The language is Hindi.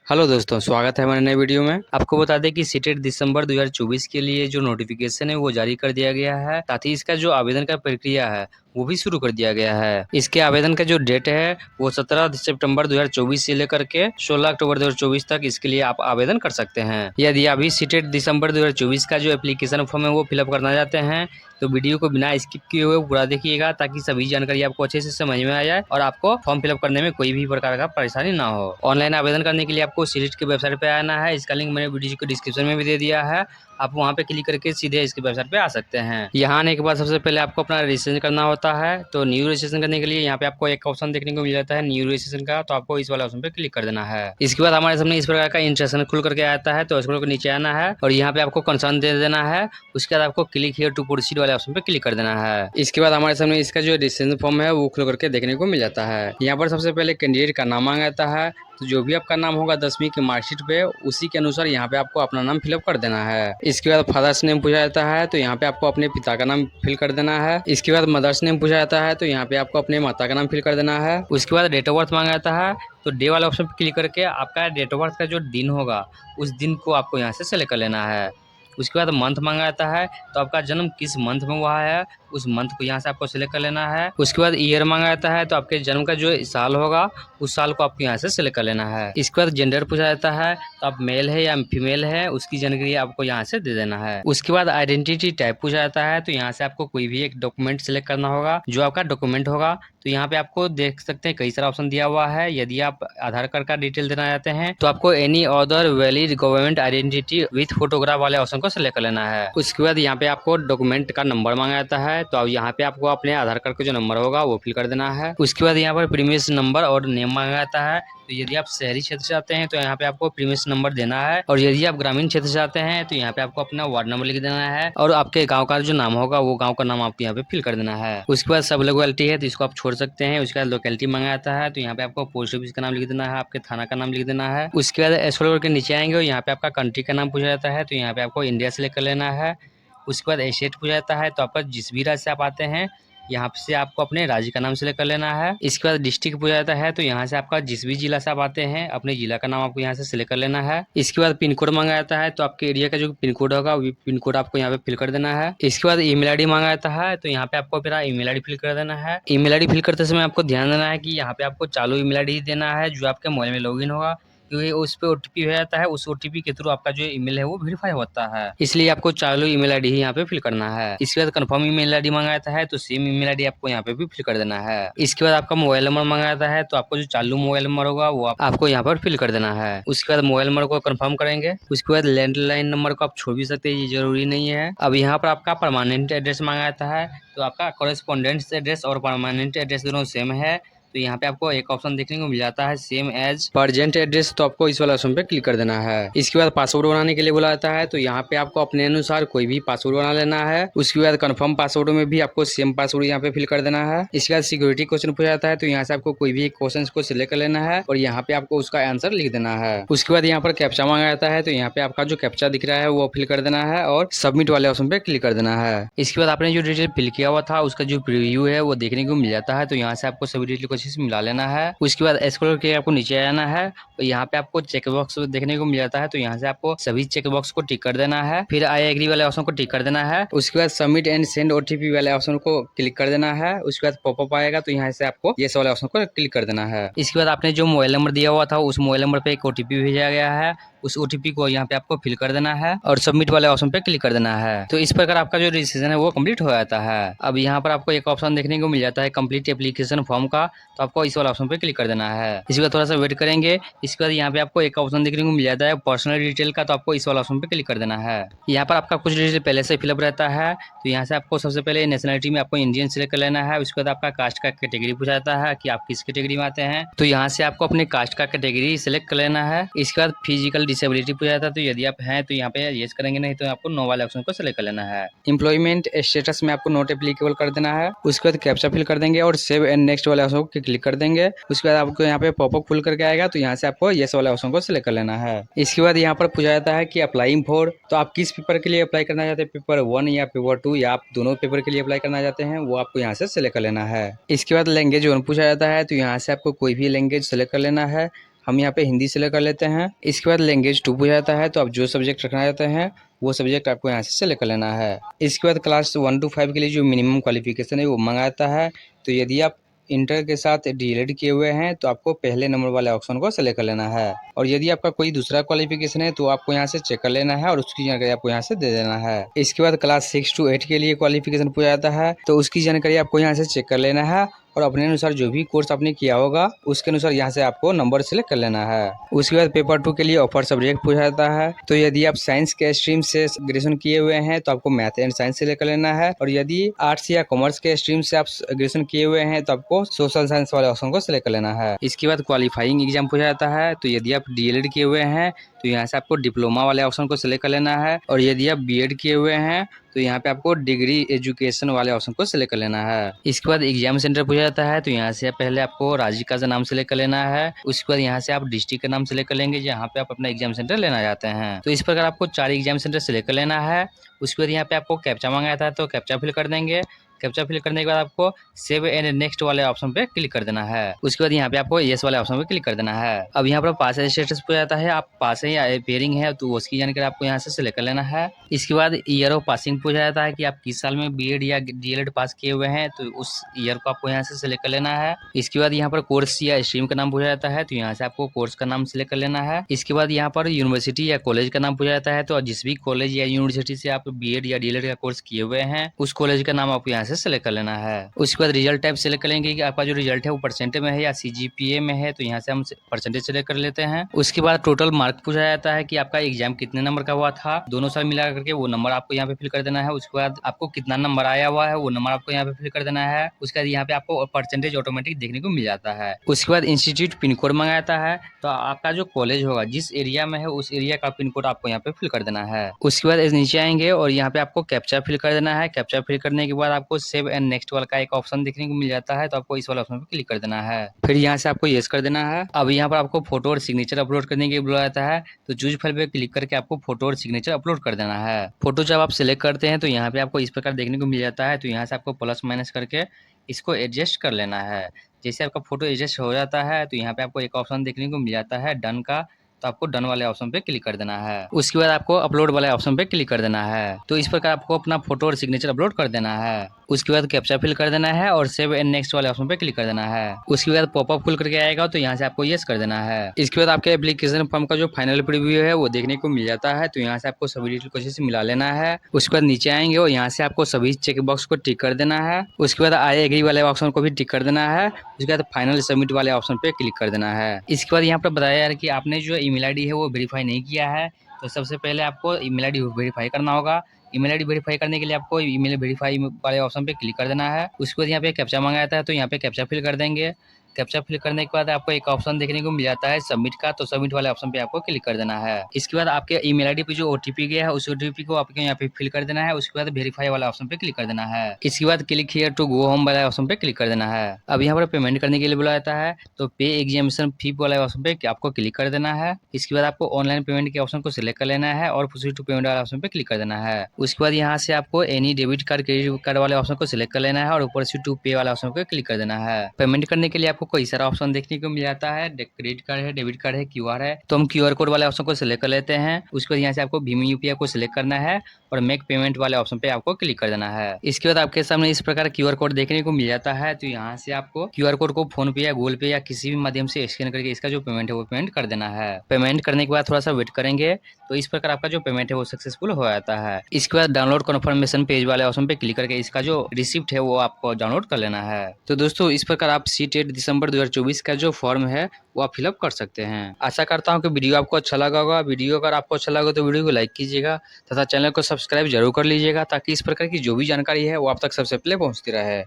हेलो दोस्तों, स्वागत है हमारे नए वीडियो में। आपको बता दें कि सीटेट दिसंबर 2024 के लिए जो नोटिफिकेशन है वो जारी कर दिया गया है। साथ ही इसका जो आवेदन का प्रक्रिया है वो भी शुरू कर दिया गया है। इसके आवेदन का जो डेट है वो 17 सितंबर 2024 से लेकर के 16 अक्टूबर 2024 तक इसके लिए आप आवेदन कर सकते हैं। यदि अभी सीटेट दिसंबर 2024 का जो एप्लीकेशन फॉर्म है वो फिलअप करना चाहते हैं तो वीडियो को बिना स्किप किए हुए पूरा देखिएगा, ताकि सभी जानकारी आपको अच्छे से समझ में आ जाए और आपको फॉर्म फिलअप करने में कोई भी प्रकार का परेशानी ना हो। ऑनलाइन आवेदन करने के लिए आपको सीटेट की वेबसाइट पे आना है। इसका लिंक मैंने वीडियो को डिस्क्रिप्शन में भी दे दिया है। आप वहां पे क्लिक करके सीधे इसकी वेबसाइट पे आ सकते हैं। यहाँ आने के बाद सबसे पहले आपको अपना रजिस्ट्रेशन करना होता है। तो न्यू रजिस्ट्रेशन करने के लिए यहाँ पे आपको एक ऑप्शन देखने को मिल जाता है न्यू रजिस्ट्रेशन का, तो आपको इस वाले ऑप्शन पे क्लिक कर देना है। इसके बाद हमारे सामने इस प्रकार का इंस्ट्रक्शन खुल करके आता है, तो स्क्रॉल कर नीचे आना है और यहाँ पे आपको कंसर्न दे देना है। उसके बाद आपको क्लिक हियर टू प्रोसीड वाले ऑप्शन पे क्लिक कर देना है। इसके बाद हमारे सामने इसका जो रजिस्ट्रेशन फॉर्म है वो खुल करके देखने को मिल जाता है। यहाँ पर सबसे पहले कैंडिडेट का नाम मांगा जाता है। तो जो भी आपका नाम होगा 10वीं की मार्कशीट पे, उसी के अनुसार यहाँ पे आपको अपना नाम फिलअप कर देना है। इसके बाद फादर्स नेम पूछा जाता है, तो यहाँ पे आपको अपने पिता का नाम फिल कर देना है। इसके बाद मदर्स नेम पूछा जाता है, तो यहाँ पे आपको अपने माता का नाम फिल कर देना है। उसके बाद डेट ऑफ बर्थ मांगा जाता है, तो डे वाले ऑप्शन पे क्लिक करके आपका डेट ऑफ बर्थ का जो दिन होगा उस दिन को आपको यहाँ से सेलेक्ट कर लेना है। उसके बाद मंथ मांगा जाता है, तो आपका जन्म किस मंथ में हुआ है उस मंथ को यहाँ से आपको सिलेक्ट कर लेना है। उसके बाद ईयर मांगा जाता है, तो आपके जन्म का जो साल होगा उस साल को आपको यहाँ से सिलेक्ट कर लेना है। इसके बाद जेंडर पूछा जाता है, तो आप मेल है या फीमेल है उसकी जानकारी आपको यहाँ से दे देना है। उसके बाद आइडेंटिटी टाइप पूछा जाता है, तो यहाँ से आपको कोई भी एक डॉक्यूमेंट सिलेक्ट करना होगा जो आपका डॉक्यूमेंट होगा। तो यहाँ पे आपको देख सकते हैं कई सारा ऑप्शन दिया हुआ है। यदि आप आधार कार्ड का डिटेल देना चाहते हैं तो आपको any other valid government identity with photograph वाले ऑप्शन को सिलेक्ट कर लेना है। उसके बाद यहाँ पे आपको डॉक्यूमेंट का नंबर मांगा जाता है, तो अब यहाँ पे आपको अपने आधार कार्ड का जो नंबर होगा वो फिल कर देना है। उसके बाद यहाँ पर प्रीमियस नंबर और नेम मांगा जाता है। तो यदि आप शहरी क्षेत्र से आते हैं तो यहाँ पे आपको प्रीमियस नंबर देना है, और यदि आप ग्रामीण क्षेत्र से आते हैं तो यहाँ पे आपको अपना वार्ड नंबर लिख देना है, और आपके गांव का जो नाम होगा वो गांव का नाम आपको यहाँ पे फिल कर देना है। उसके बाद सब लोकेलिटी है तो इसको आप छोड़ सकते हैं। उसके बाद लोकेलिटी मांगा जाता है, तो यहाँ पे आपको पोस्ट ऑफिस का नाम लिख देना है, आपके थाना का नाम लिख देना है। उसके बाद स्क्रॉल करके नीचे आएंगे और यहाँ पे आपका कंट्री का नाम पूछा जाता है, तो यहाँ पे आपको इंडिया सेलेक्ट कर लेना है। उसके बाद स्टेट पूछा जाता है, तो आपका जिस भी राज्य से आप आते हैं यहाँ से आपको अपने राज्य का नाम सेलेक्ट कर लेना है। इसके बाद डिस्ट्रिक्ट पूछा जाता है, तो यहाँ से आपका जिस भी जिला से आप आते हैं अपने जिला का नाम आपको यहाँ से सिलेक्ट कर लेना है। इसके बाद पिन कोड मांगा जाता है, तो आपके एरिया का जो पिन कोड होगा वो पिन कोड आपको यहाँ पे फिल कर देना है। इसके बाद ईमेल आईडी मांगा जाता है, तो यहाँ पे आपको अपना ईमेल आईडी फिल कर देना है। ईमेल आईडी फिल करते समय आपको ध्यान देना है कि यहाँ पे आपको चालू ईमेल आईडी देना है जो आपके मोबाइल में लॉगिन होगा, क्योंकि उस पे ओटीपी हो जाता है। उस ओटीपी के थ्रू आपका जो ईमेल है वो वेरीफाई होता है, इसलिए आपको चालू ईमेल आईडी ही यहाँ पे फिल करना है। इसके बाद कंफर्म ईमेल आईडी मांगा जाता है, तो सेम ईमेल आईडी आपको यहाँ पे भी फिल कर देना है। इसके बाद आपका मोबाइल नंबर मांगा जाता है, तो आपको जो चालू मोबाइल नंबर होगा वो आपको यहाँ पर फिल कर देना है। उसके बाद मोबाइल नंबर को कंफर्म करेंगे। उसके बाद लैंडलाइन नंबर को आप छोड़ भी सकते हैं, ये जरूरी नहीं है। अब यहाँ पर आपका परमानेंट एड्रेस मांगा जाता है, तो आपका कॉरेस्पॉन्डेंस एड्रेस और परमानेंट एड्रेस दोनों सेम है, तो यहाँ पे आपको एक ऑप्शन देखने को मिल जाता है सेम एज प्रेजेंट एड्रेस, तो आपको इस वाले ऑप्शन पे क्लिक कर देना है। इसके बाद पासवर्ड बनाने के लिए बोला जाता है, तो यहाँ पे आपको अपने अनुसार कोई भी पासवर्ड बना लेना है। उसके बाद कंफर्म पासवर्ड में भी आपको सेम पासवर्ड यहाँ पे फिल कर देना है। इसके बाद सिक्योरिटी क्वेश्चन पूछा जाता है, तो यहाँ से आपको कोई भी एक क्वेश्चन को सिलेक्ट कर लेना है और यहाँ पे आपको उसका आंसर लिख देना है। उसके बाद यहाँ पर कैप्चा मांगा जाता है, तो यहाँ पे आपका जो कैप्चा दिख रहा है वो फिल कर देना है और सबमिट वाले ऑप्शन पे क्लिक कर देना है। इसके बाद आपने जो डिटेल फिल किया हुआ था उसका जो प्रीव्यू है वो देखने को मिल जाता है, तो यहाँ से आपको सभी डिटेल को अच्छे से मिला लेना है। उसके बाद स्क्रॉल करके आपको नीचे आना है, तो यहाँ पे आपको चेक बॉक्स देखने को मिल जाता है, तो यहाँ से आपको सभी चेक बॉक्स को टिक कर देना है। फिर आई एग्री वाले ऑप्शन को टिक कर देना है। उसके बाद सबमिट एंड सेंड ओटीपी वाले ऑप्शन को क्लिक कर देना है। उसके बाद पॉपअप आएगा, तो यहाँ से आपको येस वाले ऑप्शन को क्लिक कर देना है। इसके बाद आपने जो मोबाइल नंबर दिया हुआ था उस मोबाइल नंबर पे एक ओटीपी भेजा गया है, उस ओटीपी को यहाँ पे आपको फिल कर देना है और सबमिट वाले ऑप्शन पे क्लिक कर देना है। तो इस प्रकार आपका जो रजिस्ट्रेशन है वो कंप्लीट हो जाता है। अब यहाँ पर आपको एक ऑप्शन देखने को मिल जाता है कंप्लीट एप्लीकेशन फॉर्म का, तो आपको इस वाले ऑप्शन पे क्लिक कर देना है। इसके बाद थोड़ा सा वेट करेंगे। इसके बाद यहाँ पे आपको एक ऑप्शन देखने को मिल जाता है पर्सनल डिटेल का, तो आपको इस वाला ऑप्शन पे क्लिक कर देना है। यहाँ पर आपका कुछ डिटेल पहले से फिलअप रहता है, तो यहाँ से आपको सबसे पहले नेशनलिटी में आपको इंडियन सिलेक्ट कर लेना है। उसके बाद आपका कास्ट का कैटेगरी पूछा जाता है कि आप किस कैटेगरी में आते हैं, तो यहाँ से आपको अपने कास्ट का कैटेगरी सिलेक्ट कर लेना है। इसके बाद फिजिकल डिसेबिलिटी पूछा जाता है, तो यदि आप हैं तो यहाँ पे यस करेंगे, नहीं तो आपको नो वाले ऑप्शन को सिलेक्ट कर लेना है। एम्प्लॉयमेंट स्टेटस में आपको नॉट एप्लीकेबल कर देना है। उसके बाद कैप्चा फिल कर देंगे और सेव एंड नेक्स्ट वाले ऑप्शन को क्लिक कर देंगे। उसके बाद आपको यहाँ पे पॉपअप खुल करके आएगा, तो यहाँ से आपको येस वाले ऑप्शन को सिलेक्ट कर लेना है। इसके बाद यहाँ पर पूछा जाता है कि अप्लाइंग फॉर, तो आप किस पेपर के लिए अप्लाई करना चाहते हैं, पेपर 1 या पेपर 2 या आप दोनों पेपर के लिए अप्लाई करना चाहते हैं, वो आपको यहाँ से सिलेक्ट कर लेना है। इसके बाद लैंग्वेज वन पूछा जाता है, तो यहाँ से आपको कोई भी लैंग्वेज सिलेक्ट कर लेना है। हम यहाँ पे हिंदी सेलेक्ट कर लेते हैं। इसके बाद लैंग्वेज 2 पूछा जाता है, तो आप जो सब्जेक्ट रखना चाहते हैं वो सब्जेक्ट आपको यहाँ से सेलेक्ट कर लेना है। इसके बाद क्लास 1 to 5 के लिए जो मिनिमम क्वालिफिकेशन है वो मांगा जाता है। तो यदि आप इंटर के साथ डीएलएड किए हुए हैं तो आपको पहले नंबर वाले ऑप्शन को सेलेक्ट कर लेना है, और यदि आपका कोई दूसरा क्वालिफिकेशन है तो आपको यहाँ से चेक कर लेना है और उसकी जानकारी आपको यहाँ से दे देना है। इसके बाद क्लास 6 to 8 के लिए क्वालिफिकेशन पूछा जाता है, तो उसकी जानकारी आपको यहाँ से चेक कर लेना है और अपने अनुसार जो भी कोर्स आपने किया होगा उसके अनुसार यहाँ से आपको नंबर सेलेक्ट कर लेना है। उसके बाद पेपर 2 के लिए ऑफर सब्जेक्ट पूछा जाता है, तो यदि आप साइंस के स्ट्रीम से ग्रेजुएशन किए हुए हैं तो आपको मैथ एंड साइंस सेलेक्ट कर लेना है, और यदि आर्ट्स या कॉमर्स के स्ट्रीम से आप ग्रेजुएशन किए हुए हैं तो आपको सोशल साइंस वाले ऑप्शन को सेलेक्ट कर लेना है। इसके बाद क्वालिफाइंग एग्जाम पूछा जाता है, तो यदि आप डीएलएड किए हुए हैं तो यहाँ से आपको डिप्लोमा वाले ऑप्शन को सिलेक्ट कर लेना है, और यदि आप बीएड किए हुए हैं तो यहाँ पे आपको डिग्री एजुकेशन वाले ऑप्शन को सिलेक्ट कर लेना है। इसके बाद एग्जाम सेंटर पूछा जाता है, तो यहाँ से पहले आपको राज्य का नाम सिलेक्ट कर लेना है। उसके बाद यहाँ से आप डिस्ट्रिक्ट का नाम सिलेक्ट कर लेंगे जहाँ पे आप अपना एग्जाम सेंटर लेना चाहते हैं। तो इस प्रकार आपको 4 एग्जाम सेंटर सिलेक्ट कर लेना है। उसके बाद यहाँ पे आपको कैप्चा मांगा जाता है, तो कैप्चा फिल कर देंगे। कैप्चा फिल करने के बाद आपको सेव एंड नेक्स्ट वाले ऑप्शन पे क्लिक कर देना है। उसके बाद यहाँ पे आपको येस वाले ऑप्शन पे क्लिक कर देना है। अब यहाँ पर पास स्टेटस पूछा जाता है, आप पास है या पेयरिंग है तो उसकी जानकारी आपको यहाँ से सिलेक्ट कर लेना है। इसके बाद ईयर ऑफ पासिंग पूछा जाता है कि आप किस साल में बीएड या डीएलएड पास किए हुए हैं, तो उस ईयर को आपको यहाँ से सिलेक्ट कर लेना है। इसके बाद यहाँ पर कोर्स या स्ट्रीम का नाम पूछा जाता है, तो यहाँ से आपको कोर्स का नाम सिलेक्ट कर लेना है। इसके बाद यहाँ पर यूनिवर्सिटी या कॉलेज का नाम पूछा जाता है, तो जिस भी कॉलेज या यूनिवर्सिटी से आप बीएड या डीएलएड का कोर्स किए हुए हैं उस कॉलेज का नाम आपको यहाँ से सिलेक्ट कर लेना है। उसके बाद रिजल्ट टाइप सेलेक्ट करेंगे कि आपका जो रिजल्ट है वो परसेंटेज में है या सीजीपीए में है, तो यहाँ से हम परसेंटेज सेलेक्ट कर लेते हैं। उसके बाद टोटल मार्क पूछा जाता है कि आपका एग्जाम कितने नंबर का हुआ था, दोनों साल मिला करके वो नंबर आपको यहाँ पे फिल कर देना है। उसके बाद आपको कितना नंबर आया हुआ है वो नंबर आपको यहाँ पे फिल कर देना है। उसके बाद यहाँ पे आपको परसेंटेज ऑटोमेटिक देखने को मिल जाता है। उसके बाद इंस्टीट्यूट पिन कोड मंगाता है, तो आपका जो कॉलेज होगा जिस एरिया में है उस एरिया का पिन कोड आपको यहाँ पे फिल कर देना है। उसके बाद नीचे आएंगे और यहाँ पे आपको कैप्चा फिल कर देना है। कैप्चा फिल करने के बाद आपको सेव एंड नेक्स्ट वाला का एक ऑप्शन देखने को मिल जाता है, तो आपको इस वाला ऑप्शन पे क्लिक कर देना है। फिर यहाँ से आपको येस कर देना है। अब यहाँ पर आपको फोटो और सिग्नेचर अपलोड करने के लिए बोला जाता है, तो चूज फाइल पे क्लिक करके आपको फोटो और सिग्नेचर अपलोड कर देना है। फोटो जब आप सिलेक्ट करते हैं तो यहाँ पे आपको इस प्रकार देखने को मिल जाता है, तो यहाँ से आपको प्लस माइनस करके इसको एडजस्ट कर लेना है। जैसे आपका फोटो एडजस्ट हो जाता है तो यहाँ पे आपको एक ऑप्शन देखने को मिल जाता है डन का, तो आपको डन वाले ऑप्शन पे क्लिक कर देना है। उसके बाद आपको अपलोड वाले ऑप्शन पे क्लिक कर देना है। तो इस प्रकार आपको अपना फोटो और सिग्नेचर अपलोड कर देना है। उसके बाद कैप्चा फिल कर देना है और सेव एंड नेक्स्ट वाले ऑप्शन पे क्लिक कर देना है। उसके बाद पॉपअप खुल करके आएगा, तो यहाँ से आपको यस कर देना है। इसके बाद आपके एप्लीकेशन फॉर्म का जो फाइनल प्रीव्यू है वो देखने को मिल जाता है, तो यहाँ से आपको सभी डिटेल को अच्छे से मिला लेना है। उसके बाद नीचे आएंगे और यहाँ से आपको सभी चेक बॉक्स को टिक कर देना है। उसके बाद आई एग्री वाले ऑप्शन को भी टिक कर देना है। उसके बाद फाइनल सबमिट वाले ऑप्शन पे क्लिक कर देना है। इसके बाद यहाँ पर बताया यार कि आपने जो ईमेल आईडी है वो वेरीफाई नहीं किया है, तो सबसे पहले आपको ईमेल आईडी वेरीफाई करना होगा। ईमेल आईडी वेरीफाई करने के लिए आपको ईमेल वेरीफाई वाले ऑप्शन पे क्लिक कर देना है। उसके बाद यहाँ पे कैप्चा मांगा जाता है, तो यहाँ पे कैप्चा फिल कर देंगे। कैप्चा फिल करने के बाद आपको एक ऑप्शन देखने को मिल जाता है सबमिट का, तो सबमिट वाले ऑप्शन पे आपको क्लिक कर देना है। इसके बाद आपके ईमेल आईडी पे जो ओटीपी गया है उस ओटीपी को आपको यहाँ पे फिल कर देना है। उसके बाद वेरीफाई वाला ऑप्शन पे क्लिक कर देना है। इसके बाद click here to go home वाला ऑप्शन पे क्लिक कर देना है। अब यहाँ पर पेमेंट करने के लिए बोला जाता है, तो पे एग्जामिनेशन फी वाले ऑप्शन पे आपको क्लिक कर देना है। इसके बाद आपको ऑनलाइन पेमेंट के ऑप्शन को सिलेक्ट कर लेना है और प्रोसीड टू पेमेंट वाले ऑप्शन पे क्लिक कर देना है। उसके बाद यहाँ से आपको any debit card credit card वाले ऑप्शन को सिलेक्ट कर लेना है और ऊपर से टू पे वाले ऑप्शन पे क्लिक कर देना है। पेमेंट करने के लिए आपको कई सारा ऑप्शन देखने को मिल जाता है, क्रेडिट कार्ड है, डेबिट कार्ड है, क्यूआर है, तो हम क्यूआर कोड वाले ऑप्शन को सिलेक्ट कर लेते हैं। उसके बाद यहाँ से आपको भीम यूपीआई को सिलेक्ट करना है और मेक पेमेंट वाले ऑप्शन पे आपको क्लिक कर देना है। इसके बाद आपके सामने इस प्रकार क्यूआर कोड देखने को मिल जाता है, तो यहाँ से आपको क्यूआर कोड को फोन पे या गूगल पे या किसी भी माध्यम से स्कैन करके इसका जो पेमेंट है वो पेमेंट कर देना है। पेमेंट करने के बाद थोड़ा सा वेट करेंगे, तो इस प्रकार आपका जो पेमेंट है वो सक्सेसफुल हो जाता है। इसके बाद डाउनलोड कन्फर्मेशन पेज वाले ऑप्शन पे क्लिक करके इसका जो रिसिप्ट है वो आपको डाउनलोड कर लेना है। तो दोस्तों इस प्रकार आप सीटेट दिसंबर 2024 का जो फॉर्म है वो आप फिलअप कर सकते हैं। आशा करता हूँ कि वीडियो आपको अच्छा लगा होगा। वीडियो अगर आपको अच्छा लगा तो वीडियो को लाइक कीजिएगा तथा चैनल को सब्सक्राइब जरूर कर लीजिएगा, ताकि इस प्रकार की जो भी जानकारी है वो आप तक सबसे पहले पहुँचती रहे।